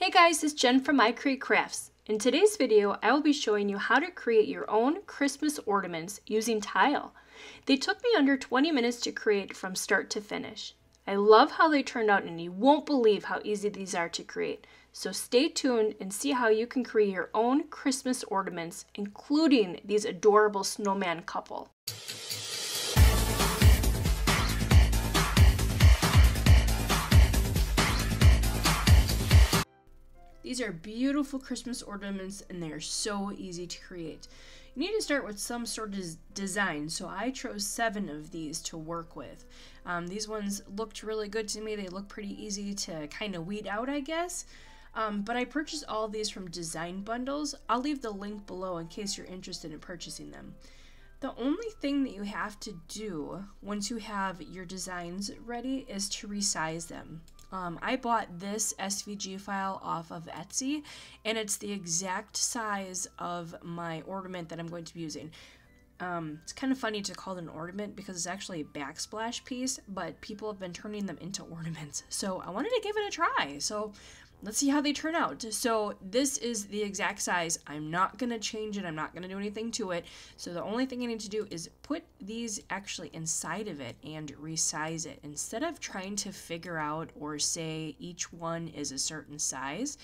Hey guys, it's Jen from iCreate. In today's video, I will be showing you how to create your own Christmas ornaments using tile. They took me under 20 minutes to create from start to finish. I love how they turned out and you won't believe how easy these are to create. So stay tuned and see how you can create your own Christmas ornaments, including these adorable snowman couple. These are beautiful Christmas ornaments and they are so easy to create. You need to start with some sort of design, so I chose 7 of these to work with. These ones looked really good to me. They look pretty easy to kind of weed out, I guess. But I purchased all of these from design bundles. I'll leave the link below in case you're interested in purchasing them. The only thing that you have to do once you have your designs ready is to resize them. I bought this SVG file off of Etsy, and it's the exact size of my ornament that I'm going to be using. It's kind of funny to call it an ornament because it's actually a backsplash piece, but people have been turning them into ornaments. So I wanted to give it a try. So let's see how they turn out. So this is the exact size. I'm not going to change it. I'm not going to do anything to it. So the only thing I need to do is put these actually inside of it and resize it. Instead of trying to figure out or say each one is a certain size,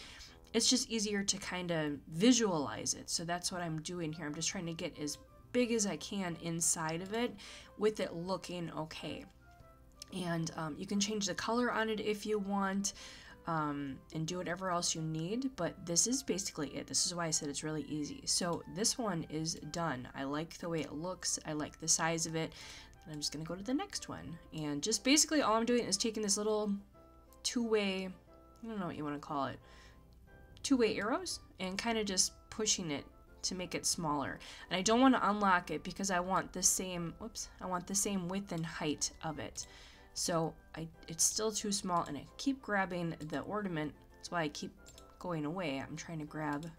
it's just easier to kind of visualize it. So that's what I'm doing here. I'm just trying to get as big as I can inside of it with it looking okay. And you can change the color on it if you want. And do whatever else you need, but this is basically it. This is why I said it's really easy. So this one is done. I like the way it looks. I like the size of it. And I'm just going to go to the next one. And just basically all I'm doing is taking this little two-way, I don't know what you want to call it, two-way arrows, and kind of just pushing it to make it smaller. And I don't want to unlock it because I want the same, I want the same width and height of it. So it's still too small, and I keep grabbing the ornament. That's why I keep going away. I'm trying to grab.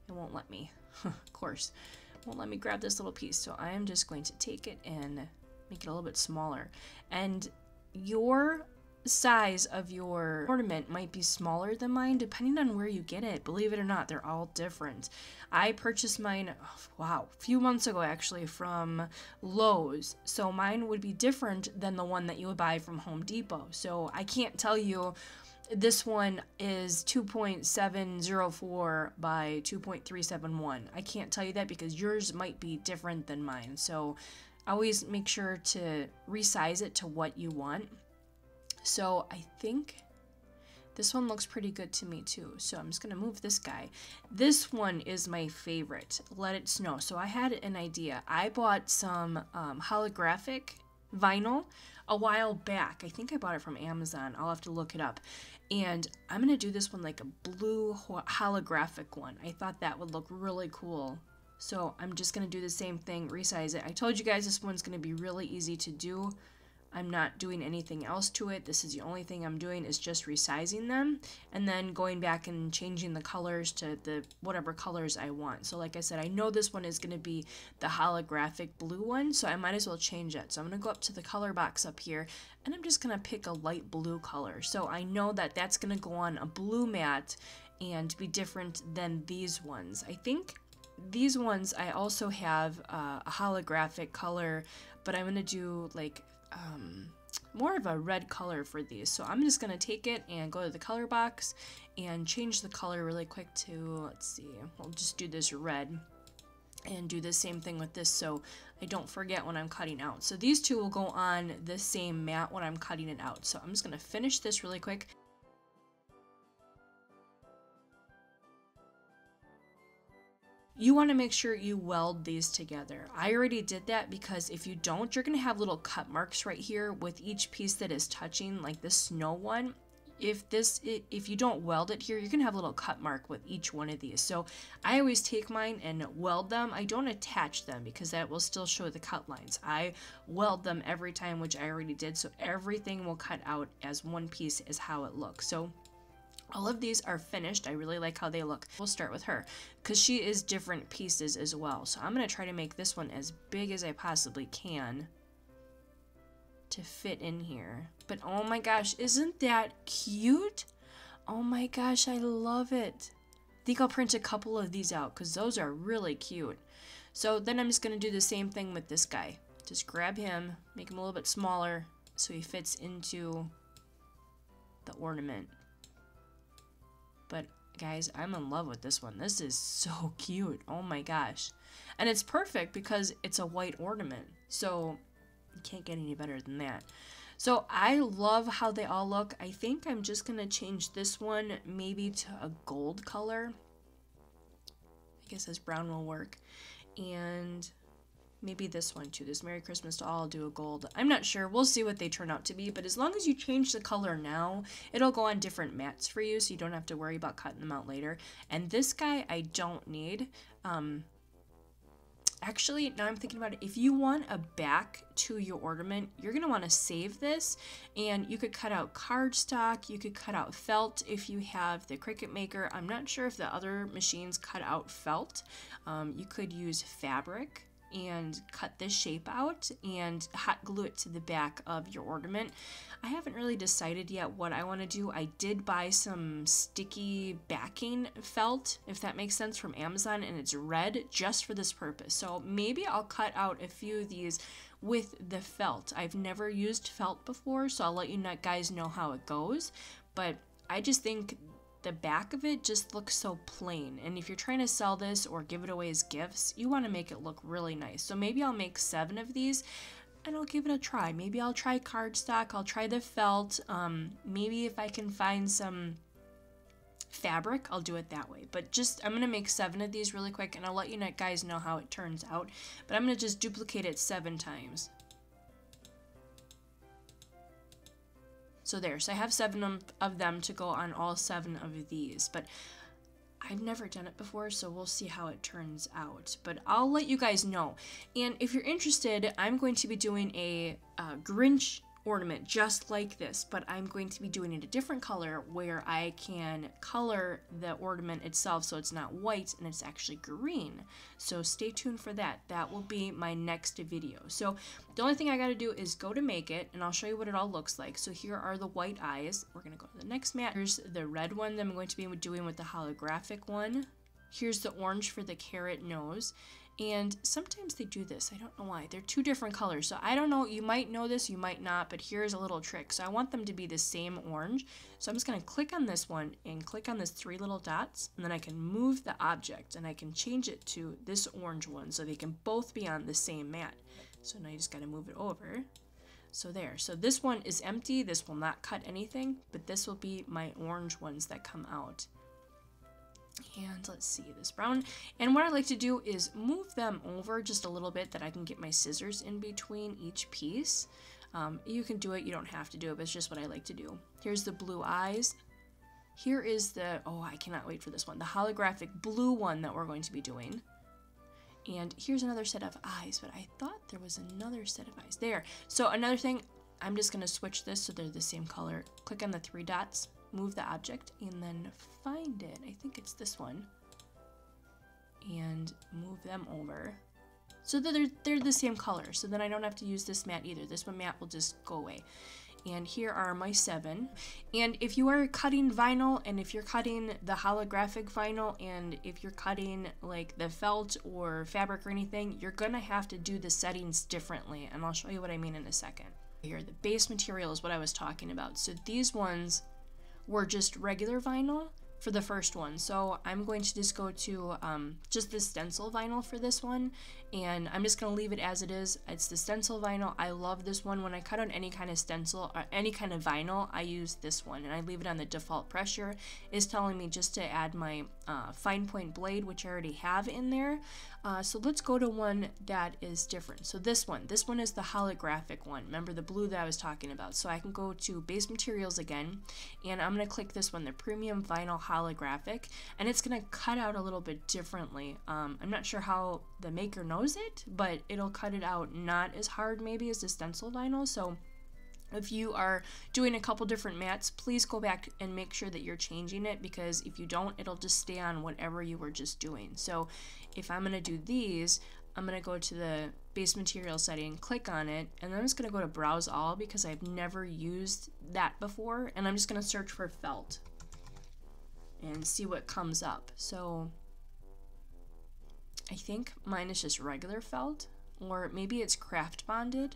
It won't let me. Of course. It won't let me grab this little piece. So I am just going to take it and make it a little bit smaller. And your size of your ornament might be smaller than mine depending on where you get it. Believe it or not, they're all different. I purchased mine, a few months ago actually, from Lowe's, so mine would be different than the one that you would buy from Home Depot. So I can't tell you this one is 2.704 by 2.371. I can't tell you that because yours might be different than mine. So always make sure to resize it to what you want. So I think this one looks pretty good to me too. So I'm just going to move this guy. This one is my favorite, Let It Snow. So I had an idea. I bought some holographic vinyl a while back. I think I bought it from Amazon. I'll have to look it up. And I'm going to do this one like a blue holographic one. I thought that would look really cool. So I'm just going to do the same thing, resize it. I told you guys this one's going to be really easy to do. I'm not doing anything else to it. This is the only thing I'm doing is just resizing them and then going back and changing the colors to the whatever colors I want. So like I said, I know this one is going to be the holographic blue one, so I might as well change it. So I'm going to go up to the color box up here and I'm just going to pick a light blue color. So I know that that's going to go on a blue mat and be different than these ones. I think these ones I also have a holographic color, but I'm going to do like more of a red color for these. So I'm just going to take it and go to the color box and change the color really quick to, let's see, we'll just do this red and do the same thing with this so I don't forget when I'm cutting out. So these two will go on the same mat when I'm cutting it out. So I'm just going to finish this really quick. You want to make sure you weld these together. I already did that because if you don't, you're going to have little cut marks right here with each piece that is touching, like the snow one. If you don't weld it here, you're going to have a little cut mark with each one of these. So I always take mine and weld them. I don't attach them because that will still show the cut lines. I weld them every time, which I already did. So everything will cut out as one piece is how it looks. So all of these are finished. I really like how they look. We'll start with her because she is different pieces as well. So I'm going to try to make this one as big as I possibly can to fit in here. But oh my gosh, isn't that cute? Oh my gosh, I love it. I think I'll print a couple of these out because those are really cute. So then I'm just going to do the same thing with this guy. Just grab him, make him a little bit smaller so he fits into the ornament. But guys, I'm in love with this one. This is so cute. Oh my gosh. And it's perfect because it's a white ornament. So you can't get any better than that. So I love how they all look. I think I'm just going to change this one maybe to a gold color. I guess this brown will work. And maybe this one too. This Merry Christmas to All, I'll do a gold. I'm not sure. We'll see what they turn out to be. But as long as you change the color now, it'll go on different mats for you. So you don't have to worry about cutting them out later. And this guy I don't need. Actually, now I'm thinking about it, if you want a back to your ornament, you're going to want to save this, and you could cut out cardstock, you could cut out felt if you have the Cricut maker. I'm not sure if the other machines cut out felt. You could use fabric and cut this shape out and hot glue it to the back of your ornament. I haven't really decided yet what I want to do. I did buy some sticky backing felt, if that makes sense, from Amazon, and it's red just for this purpose. So maybe I'll cut out a few of these with the felt. I've never used felt before, so I'll let you guys know how it goes. But I just think the back of it just looks so plain, and if you're trying to sell this or give it away as gifts, you want to make it look really nice. So maybe I'll make 7 of these and I'll give it a try. Maybe I'll try cardstock, I'll try the felt, maybe if I can find some fabric, I'll do it that way. But just, I'm going to make 7 of these really quick, and I'll let you guys know how it turns out. But I'm going to just duplicate it 7 times. So there, so I have 7 of them to go on all 7 of these, but I've never done it before, so we'll see how it turns out. But I'll let you guys know. And if you're interested, I'm going to be doing a Grinch ornament just like this, but I'm going to be doing it a different color where I can color the ornament itself so it's not white and it's actually green. So stay tuned for that. That will be my next video. So the only thing I got to do is go to make it, and I'll show you what it all looks like. So here are the white eyes. We're going to go to the next mat. Here's the red one that I'm going to be doing with the holographic one. Here's the orange for the carrot nose. And sometimes they do this. I don't know why. They're 2 different colors. So I don't know. You might know this, you might not, but here's a little trick. So I want them to be the same orange. So I'm just going to click on this one and click on this 3 little dots. And then I can move the object and I can change it to this orange one so they can both be on the same mat. So now you just got to move it over. So there. So this one is empty. This will not cut anything, but this will be my orange ones that come out. And let's see, this brown. And what I like to do is move them over just a little bit that I can get my scissors in between each piece. You can do it, you don't have to do it, but it's just what I like to do. Here's the blue eyes. Here is the, oh, I cannot wait for this one, the holographic blue one that we're going to be doing. And here's another set of eyes, but I thought there was another set of eyes there. So another thing, I'm just going to switch this so they're the same color. Click on the 3 dots. Move the object and then find it. I think it's this one. And move them over so that they're the same color. So then I don't have to use this mat either. This one mat will just go away. And here are my 7. And if you are cutting vinyl, and if you're cutting the holographic vinyl, and if you're cutting like the felt or fabric or anything, you're gonna have to do the settings differently. And I'll show you what I mean in a second. Here, the base material is what I was talking about. So these ones were just regular vinyl for the first one. So I'm going to just go to just the stencil vinyl for this one, and I'm just going to leave it as it is. It's the stencil vinyl. I love this one. When I cut on any kind of stencil or any kind of vinyl, I use this one, and I leave it on the default pressure. It's telling me just to add my fine point blade, which I already have in there. So let's go to one that is different. So this one is the holographic one. Remember the blue that I was talking about. So I can go to base materials again, and I'm going to click this one, the premium vinyl holographic, and it's going to cut out a little bit differently. I'm not sure how the maker knows it, but it'll cut it out not as hard maybe as the stencil vinyl. So if you are doing a couple different mats, please go back and make sure that you're changing it, because if you don't, it'll just stay on whatever you were just doing. So if I'm going to do these, I'm going to go to the base material setting, click on it, and then I'm just going to go to browse all because I've never used that before, and I'm just going to search for felt. and see what comes up. So I think mine is just regular felt, or maybe it's craft bonded.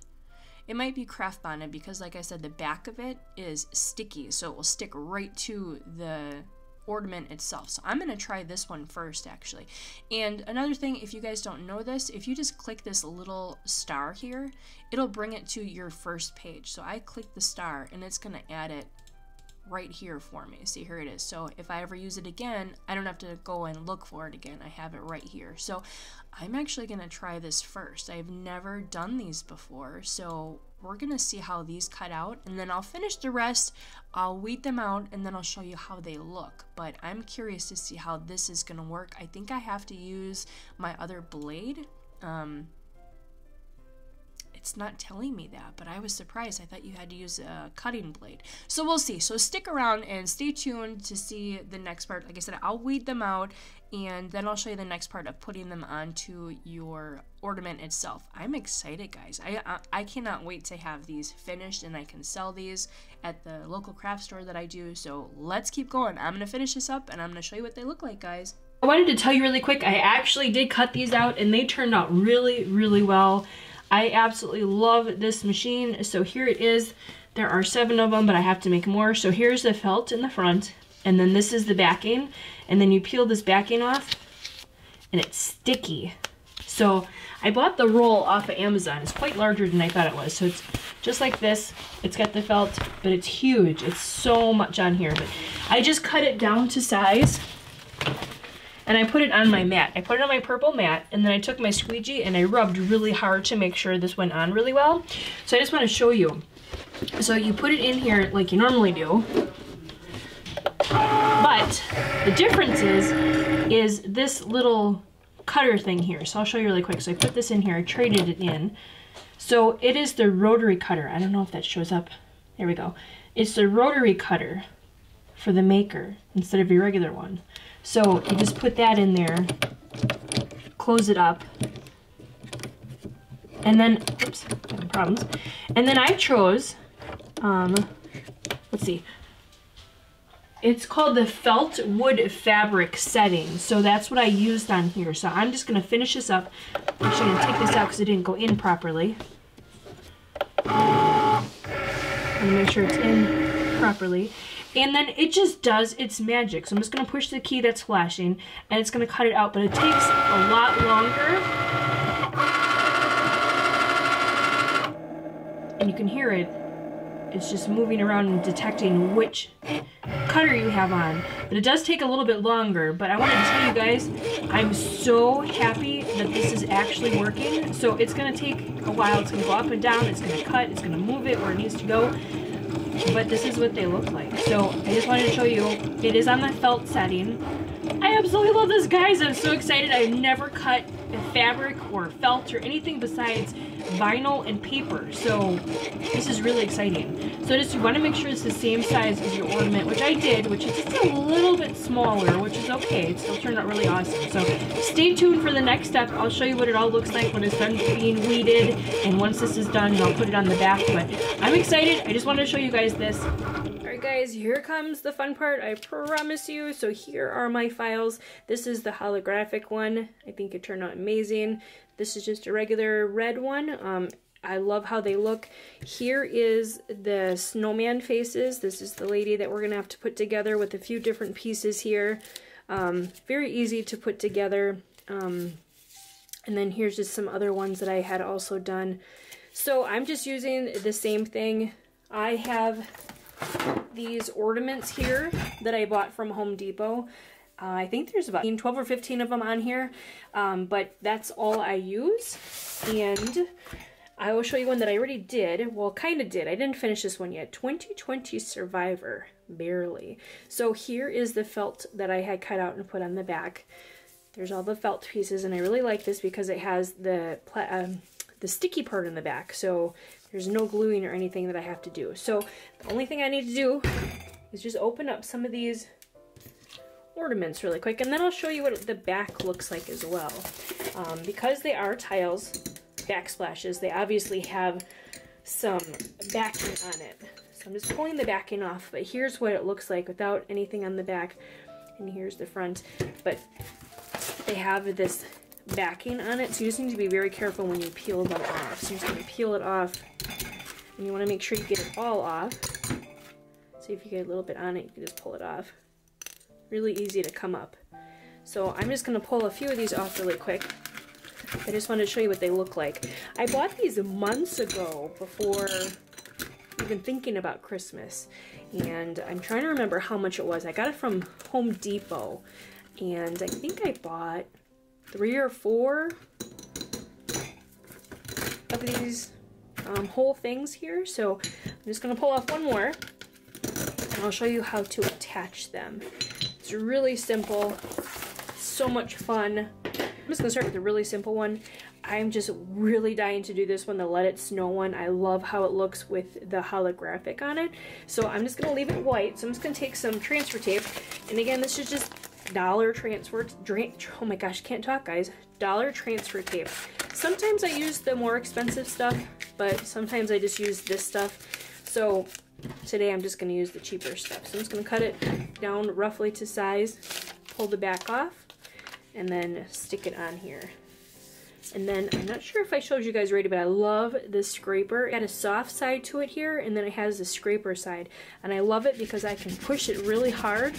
It might be craft bonded because, like I said, the back of it is sticky, so it will stick right to the ornament itself. So I'm going to try this one first, actually. And another thing, if you guys don't know this, if you just click this little star here, it'll bring it to your first page. So I click the star and it's going to add it right here for me. See, here it is. So if I ever use it again, I don't have to go and look for it again. I have it right here. So I'm actually going to try this first. I've never done these before, so we're going to see how these cut out, and then I'll finish the rest. I'll weed them out, and then I'll show you how they look. But I'm curious to see how this is going to work. I think I have to use my other blade. It's not telling me that, but I was surprised. I thought you had to use a cutting blade. So we'll see. So stick around and stay tuned to see the next part. Like I said, I'll weed them out, and then I'll show you the next part of putting them onto your ornament itself. I'm excited, guys. I cannot wait to have these finished, and I can sell these at the local craft store that I do. So let's keep going. I'm going to finish this up, and I'm going to show you what they look like, guys. I wanted to tell you really quick, I actually did cut these out, and they turned out really, really well. I absolutely love this machine. So here it is. There are 7 of them, but I have to make more. So here's the felt in the front, and then this is the backing, and then you peel this backing off, and it's sticky. So I bought the roll off of Amazon. It's quite larger than I thought it was. So it's just like this. It's got the felt, but it's huge. It's so much on here, but I just cut it down to size. And I put it on my mat. I put it on my purple mat, and then I took my squeegee and I rubbed really hard to make sure this went on really well. So I just want to show you. So you put it in here like you normally do. But the difference is this little cutter thing here. So I'll show you really quick. So I put this in here. I traded it in. So it is the rotary cutter. I don't know if that shows up. There we go. It's the rotary cutter for the maker instead of your regular one. So you just put that in there, close it up, and then, oops, having problems. And then I chose, let's see, it's called the felt wood fabric setting. So that's what I used on here. So I'm just going to finish this up. I'm actually going to take this out because it didn't go in properly. I'm going to make sure it's in properly. And then it just does its magic. So I'm just going to push the key that's flashing, and it's going to cut it out, but it takes a lot longer. And you can hear it. It's just moving around and detecting which cutter you have on. But it does take a little bit longer, but I wanted to tell you guys, I'm so happy that this is actually working. So it's going to take a while. It's going to go up and down. It's going to cut. It's going to move it where it needs to go. But this is what they look like. So I just wanted to show you, it is on the felt setting. I absolutely love this, guys. I'm so excited. I've never cut fabric or felt or anything besides vinyl and paper. So this is really exciting. So just you want to make sure it's the same size as your ornament, which I did, which is just a little bit smaller, which is okay. It still turned out really awesome. So stay tuned for the next step. I'll show you what it all looks like when it's done being weeded, and once this is done, I'll put it on the back. But I'm excited. I just wanted to show you guys this. Alright guys, here comes the fun part, I promise you. So here are my files. This is the holographic one. I think it turned out amazing. This is just a regular red one. I love how they look. Here is the snowman faces. This is the lady that we're going to have to put together with a few different pieces here. Very easy to put together. And then here's just some other ones that I had also done. So I'm just using the same thing. I have these ornaments here that I bought from Home Depot. I think there's about 12 or 15 of them on here, but that's all I use. And I will show you one that I already did. Well, kind of did. I didn't finish this one yet. 2020 Survivor. Barely. So here is the felt that I had cut out and put on the back. There's all the felt pieces, and I really like this because it has the sticky part in the back. So there's no gluing or anything that I have to do. So the only thing I need to do is just open up some of these ornaments really quick, and then I'll show you what the back looks like as well. Because they are tiles, backsplashes, they obviously have some backing on it. So I'm just pulling the backing off, but here's what it looks like without anything on the back. and here's the front, but they have this backing on it, so you just need to be very careful when you peel them off. So you're just going to peel it off, and you want to make sure you get it all off. So if you get a little bit on it, you can just pull it off. Really easy to come up. So I'm just going to pull a few of these off really quick. I just wanted to show you what they look like. I bought these months ago before even thinking about Christmas, and I'm trying to remember how much it was. I got it from Home Depot, and I think I bought 3 or 4 of these whole things here. So I'm just going to pull off one more, and I'll show you how to attach them. It's really simple, so much fun. I'm just going to start with a really simple one. I'm just really dying to do this one, the Let It Snow one. I love how it looks with the holographic on it. So I'm just going to leave it white. So I'm just going to take some transfer tape. And again, this is just dollar transfer, oh my gosh, can't talk guys, dollar transfer tape. Sometimes I use the more expensive stuff, but sometimes I just use this stuff. So today I'm just going to use the cheaper stuff. So I'm just going to cut it down roughly to size, pull the back off, and then stick it on here. And then I'm not sure if I showed you guys already, but I love this scraper. It got a soft side to it here, and then it has the scraper side. And I love it because I can push it really hard,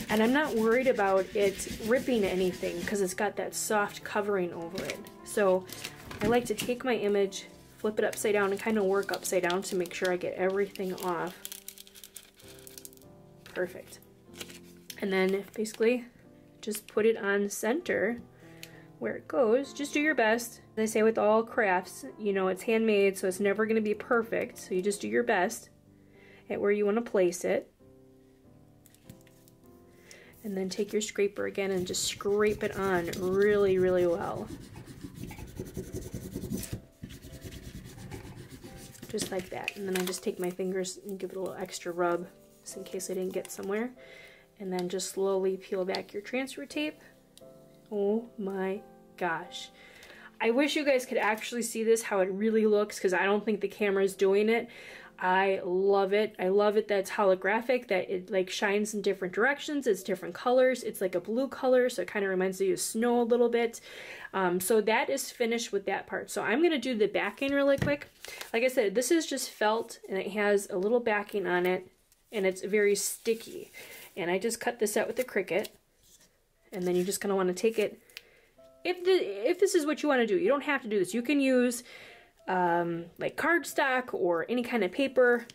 and I'm not worried about it ripping anything because it's got that soft covering over it. So I like to take my image, flip it upside down, and kind of work upside down to make sure I get everything off. Perfect. And then basically just put it on center where it goes. Just do your best. As I say with all crafts, you know, it's handmade, so it's never going to be perfect. So you just do your best at where you want to place it. And then take your scraper again and just scrape it on really, really well. Just like that. And then I just take my fingers and give it a little extra rub, just in case I didn't get somewhere. And then just slowly peel back your transfer tape. Oh my gosh. I wish you guys could actually see this, how it really looks, because I don't think the camera is doing it. I love it. I love it that it's holographic, that it like shines in different directions. It's different colors. It's like a blue color, so it kind of reminds you of snow a little bit. So that is finished with that part. So I'm going to do the backing really quick. Like I said, this is just felt, and it has a little backing on it, and it's very sticky. And I just cut this out with the Cricut, and then you're just gonna want to take it. If this is what you want to do, you don't have to do this. You can use like cardstock or any kind of paper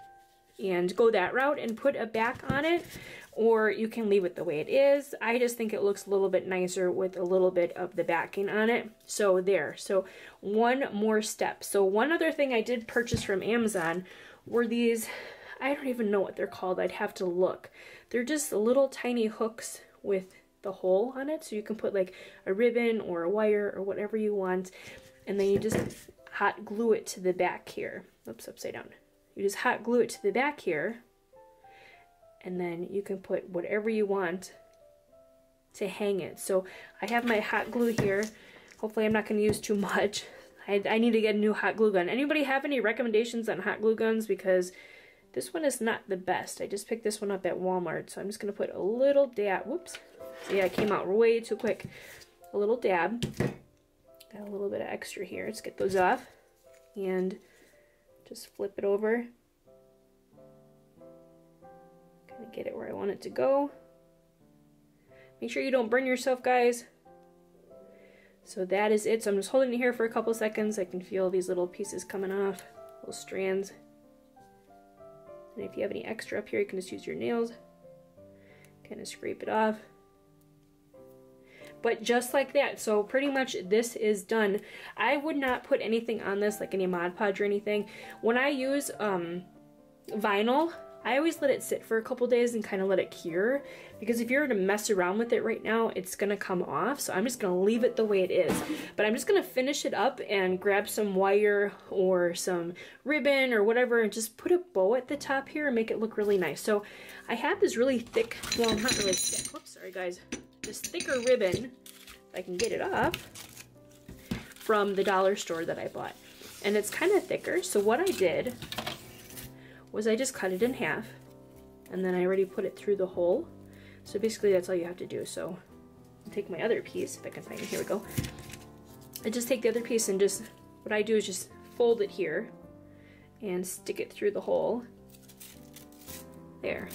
and go that route and put a back on it, or you can leave it the way it is. I just think it looks a little bit nicer with a little bit of the backing on it. So there. So one more step. So one other thing I did purchase from Amazon were these, I don't even know what they're called. I'd have to look. They're just little tiny hooks with the hole on it, so you can put like a ribbon or a wire or whatever you want, and then you just hot glue it to the back here. Oops, upside down. You just hot glue it to the back here, and then you can put whatever you want to hang it. So I have my hot glue here. Hopefully I'm not going to use too much. I need to get a new hot glue gun. Anybody have any recommendations on hot glue guns? Because this one is not the best. I just picked this one up at Walmart, so I'm just going to put a little dab. Whoops. Yeah, it came out way too quick. A little dab. Got a little bit of extra here. Let's get those off. And just flip it over. Kind of get it where I want it to go. Make sure you don't burn yourself, guys. So that is it. So I'm just holding it here for a couple seconds. I can feel these little pieces coming off. Little strands. And if you have any extra up here, you can just use your nails. Kind of scrape it off. But just like that, so pretty much this is done. I would not put anything on this, like any Mod Podge or anything. When I use vinyl, I always let it sit for a couple days and kind of let it cure, because if you were to mess around with it right now, it's gonna come off. So I'm just gonna leave it the way it is. But I'm just gonna finish it up and grab some wire or some ribbon or whatever and just put a bow at the top here and make it look really nice. So I have this really thick, well, not really thick, whoops, sorry guys, this thicker ribbon, if I can get it off, from the dollar store that I bought. And it's kind of thicker, so what I did was I just cut it in half, and then I already put it through the hole. So basically that's all you have to do. So I'll take my other piece, if I can find it, here we go. I just take the other piece and just, what I do is just fold it here and stick it through the hole. There.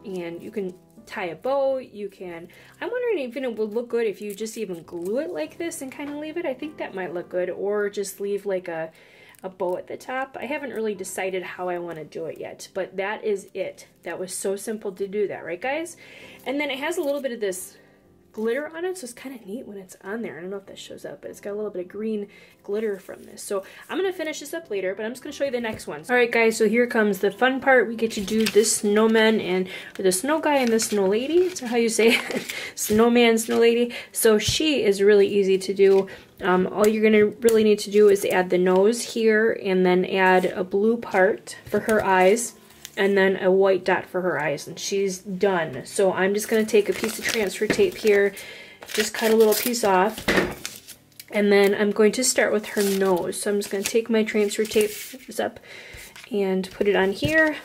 And you can tie a bow, you can, I'm wondering even it would look good if you just even glue it like this and kind of leave it. I think that might look good, or just leave like a bow at the top. I haven't really decided how I want to do it yet, but that is it. That was so simple to do that, right guys? And then it has a little bit of this glitter on it, so it's kind of neat when it's on there. I don't know if that shows up, but it's got a little bit of green glitter from this. So I'm going to finish this up later, but I'm just going to show you the next one. Alright guys, so here comes the fun part. We get to do this snowman and, or the snow guy and the snow lady. Is that how you say it? Snowman, snow lady. So she is really easy to do. All you're going to really need to do is add the nose here, and then add a blue part for her eyes, and then a white dot for her eyes, and she's done. So I'm just going to take a piece of transfer tape here, just cut a little piece off, and then I'm going to start with her nose. So I'm just going to take my transfer tape up and put it on here.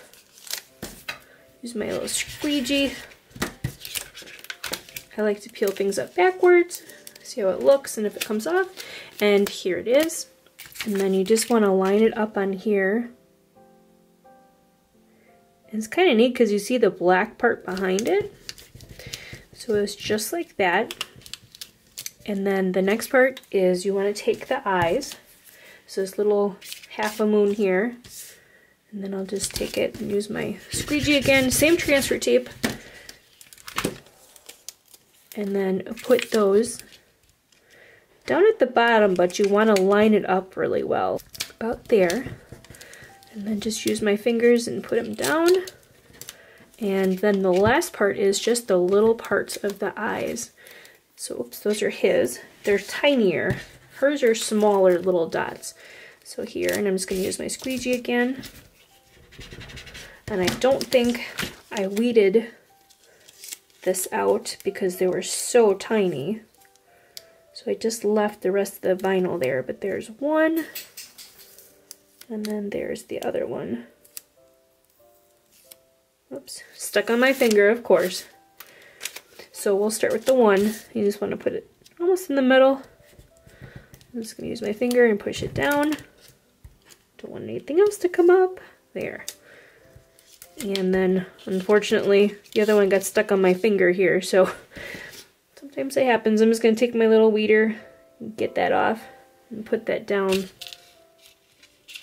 Use my little squeegee. I like to peel things up backwards, see how it looks and if it comes off. And here it is. And then you just want to line it up on here. It's kind of neat because you see the black part behind it. So it's just like that. And then the next part is you want to take the eyes. So this little half a moon here. And then I'll just take it and use my squeegee again. Same transfer tape. And then put those down at the bottom, but you want to line it up really well. About there. And then just use my fingers and put them down. And then the last part is just the little parts of the eyes. So, oops, those are his. They're tinier. Hers are smaller little dots. So here, and I'm just going to use my squeegee again. And I don't think I weeded this out because they were so tiny. So I just left the rest of the vinyl there, but there's one. And then there's the other one. Oops, stuck on my finger, of course. So we'll start with the one. You just want to put it almost in the middle. I'm just going to use my finger and push it down. Don't want anything else to come up. There. And then, unfortunately, the other one got stuck on my finger here, so sometimes it happens. I'm just going to take my little weeder and get that off and put that down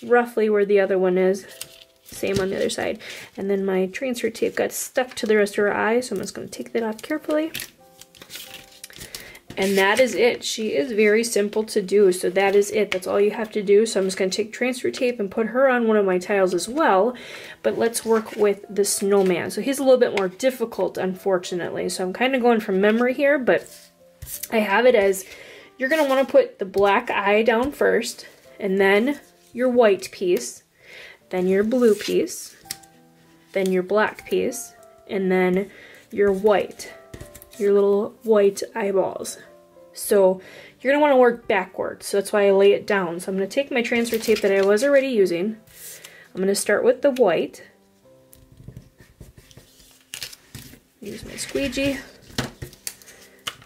roughly where the other one is. Same on the other side. And then my transfer tape got stuck to the rest of her eye, so I'm just going to take that off carefully. And that is it. She is very simple to do, so that is it. That's all you have to do. So I'm just going to take transfer tape and put her on one of my tiles as well. But let's work with the snowman. So he's a little bit more difficult, unfortunately. So I'm kind of going from memory here, but I have it as you're going to want to put the black eye down first, and then your white piece, then your blue piece, then your black piece, and then your white, your little white eyeballs. So you're going to want to work backwards, so that's why I lay it down. So I'm going to take my transfer tape that I was already using. I'm going to start with the white. Use my squeegee.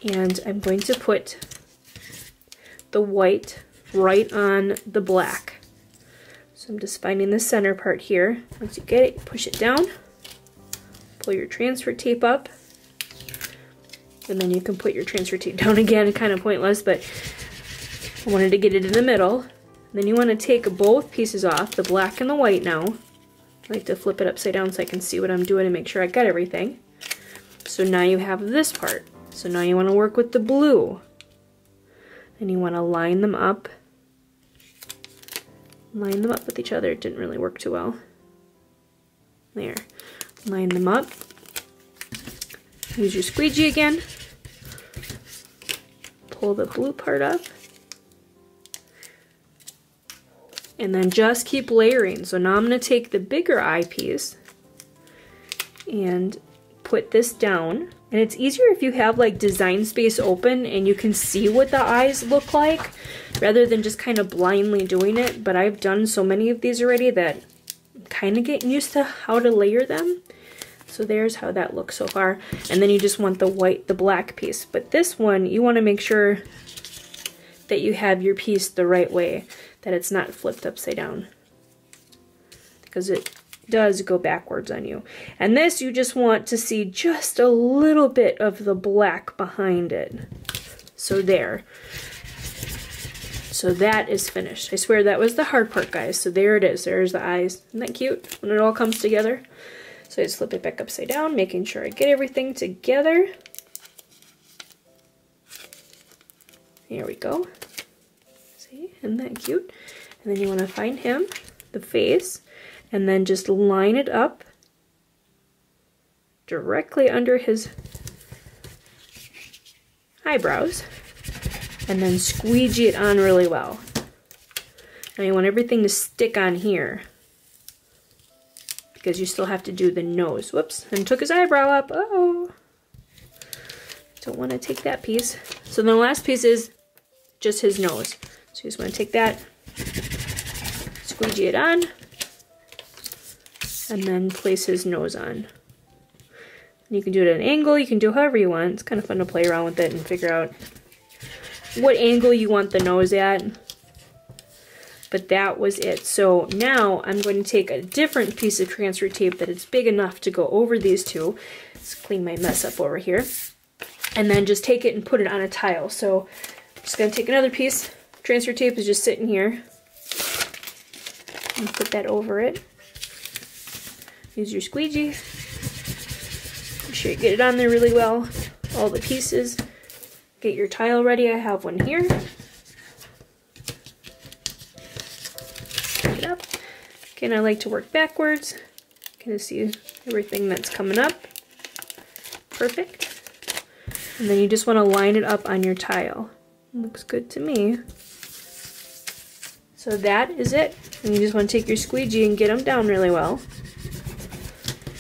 And I'm going to put the white right on the black. So I'm just finding the center part here. Once you get it, push it down, pull your transfer tape up, and then you can put your transfer tape down again. Kind of pointless, but I wanted to get it in the middle. And then you want to take both pieces off, the black and the white now. I like to flip it upside down so I can see what I'm doing and make sure I got everything. So now you have this part. So now you want to work with the blue. And you want to line them up. Line them up with each other. It didn't really work too well. There. Line them up. Use your squeegee again. Pull the blue part up. And then just keep layering. So now I'm going to take the bigger eye piece and put this down. And it's easier if you have like design space open and you can see what the eyes look like rather than just kind of blindly doing it. But I've done so many of these already that I'm kind of getting used to how to layer them. So there's how that looks so far. And then you just want the black piece. But this one, you want to make sure that you have your piece the right way, that it's not flipped upside down, because it does go backwards on you. And this, you just want to see just a little bit of the black behind it. So there. So that is finished. I swear that was the hard part, guys. So there it is. There's the eyes. Isn't that cute when it all comes together? So I just flip it back upside down, making sure I get everything together. Here we go. See, isn't that cute? And then you want to find him, the face, and then just line it up directly under his eyebrows, and then squeegee it on really well. And you want everything to stick on here, because you still have to do the nose. Whoops, and took his eyebrow up. Oh, don't want to take that piece. So then the last piece is just his nose. So you just want to take that, squeegee it on, and then place his nose on. And you can do it at an angle, you can do however you want. It's kind of fun to play around with it and figure out what angle you want the nose at. But that was it. So now I'm going to take a different piece of transfer tape that is big enough to go over these two. Let's clean my mess up over here. And then just take it and put it on a tile. So I'm just going to take another piece. Transfer tape is just sitting here. And put that over it. Use your squeegee. Make sure you get it on there really well. All the pieces. Get your tile ready. I have one here. Pick it up. Okay, and I like to work backwards. Kind of see everything that's coming up. Perfect. And then you just want to line it up on your tile. Looks good to me. So that is it. And you just want to take your squeegee and get them down really well.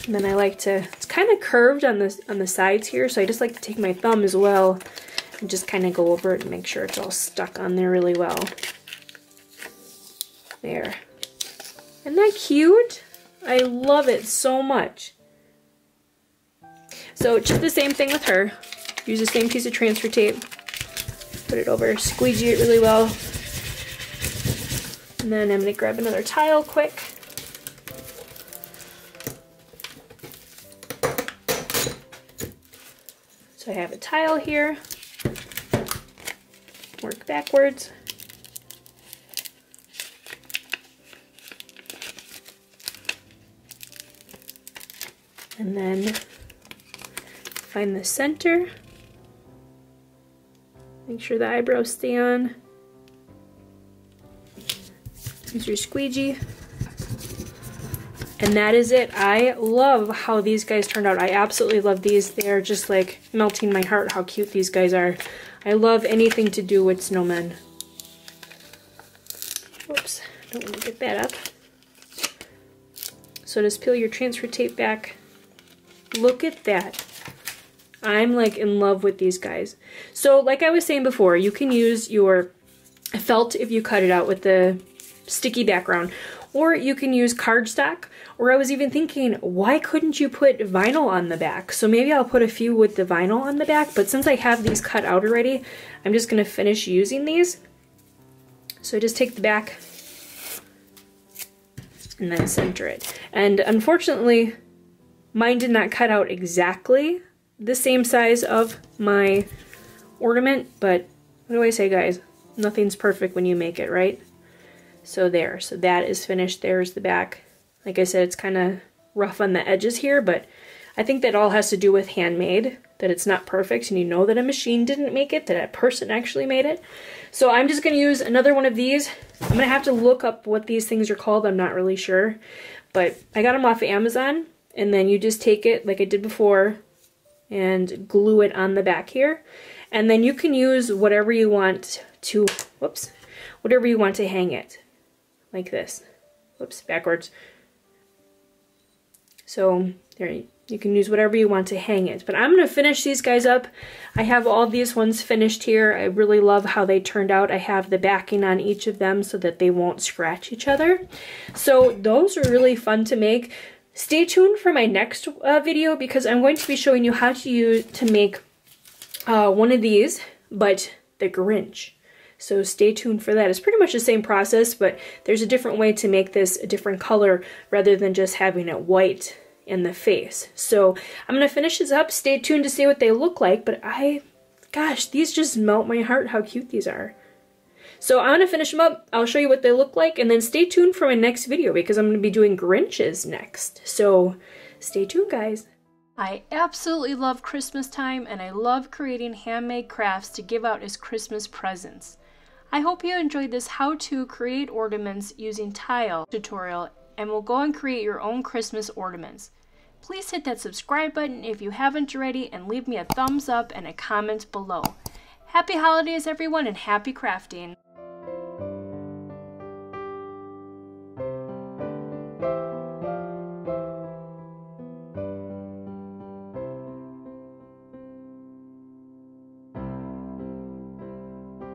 And then I like to, it's kind of curved on the sides here, so I just like to take my thumb as well and just kind of go over it and make sure it's all stuck on there really well. There. Isn't that cute? I love it so much. So just the same thing with her. Use the same piece of transfer tape. Put it over, squeegee it really well. And then I'm going to grab another tile quick. So I have a tile here. Work backwards. And then find the center. Make sure the eyebrows stay on. Use your squeegee. And that is it. I love how these guys turned out. I absolutely love these. They are just like melting my heart how cute these guys are. I love anything to do with snowmen. Whoops, don't want to get that up. So just peel your transfer tape back. Look at that. I'm like in love with these guys. So like I was saying before, you can use your felt if you cut it out with the sticky background, or you can use cardstock, or I was even thinking, why couldn't you put vinyl on the back? So maybe I'll put a few with the vinyl on the back, but since I have these cut out already, I'm just gonna finish using these. So just take the back and then center it. And unfortunately, mine did not cut out exactly the same size of my ornament, but what do I say, guys? Nothing's perfect when you make it, right? So there, so that is finished. There's the back. Like I said, it's kind of rough on the edges here, but I think that all has to do with handmade, that it's not perfect, and you know that a machine didn't make it, that a person actually made it. So I'm just going to use another one of these. I'm going to have to look up what these things are called. I'm not really sure, but I got them off of Amazon, and then you just take it like I did before and glue it on the back here. And then you can use whatever you want to, whoops, whatever you want to hang it. Like this. Whoops, backwards. So there, you can use whatever you want to hang it. But I'm going to finish these guys up. I have all these ones finished here. I really love how they turned out. I have the backing on each of them so that they won't scratch each other. So those are really fun to make. Stay tuned for my next video because I'm going to be showing you how to make one of these, but the Grinch. So stay tuned for that. It's pretty much the same process, but there's a different way to make this a different color rather than just having it white in the face. So I'm going to finish this up. Stay tuned to see what they look like, but gosh, these just melt my heart how cute these are. So I'm going to finish them up. I'll show you what they look like, and then stay tuned for my next video because I'm going to be doing Grinches next. So stay tuned, guys. I absolutely love Christmas time, and I love creating handmade crafts to give out as Christmas presents. I hope you enjoyed this how to create ornaments using tile tutorial, and will go and create your own Christmas ornaments. Please hit that subscribe button if you haven't already, and leave me a thumbs up and a comment below. Happy holidays everyone, and happy crafting!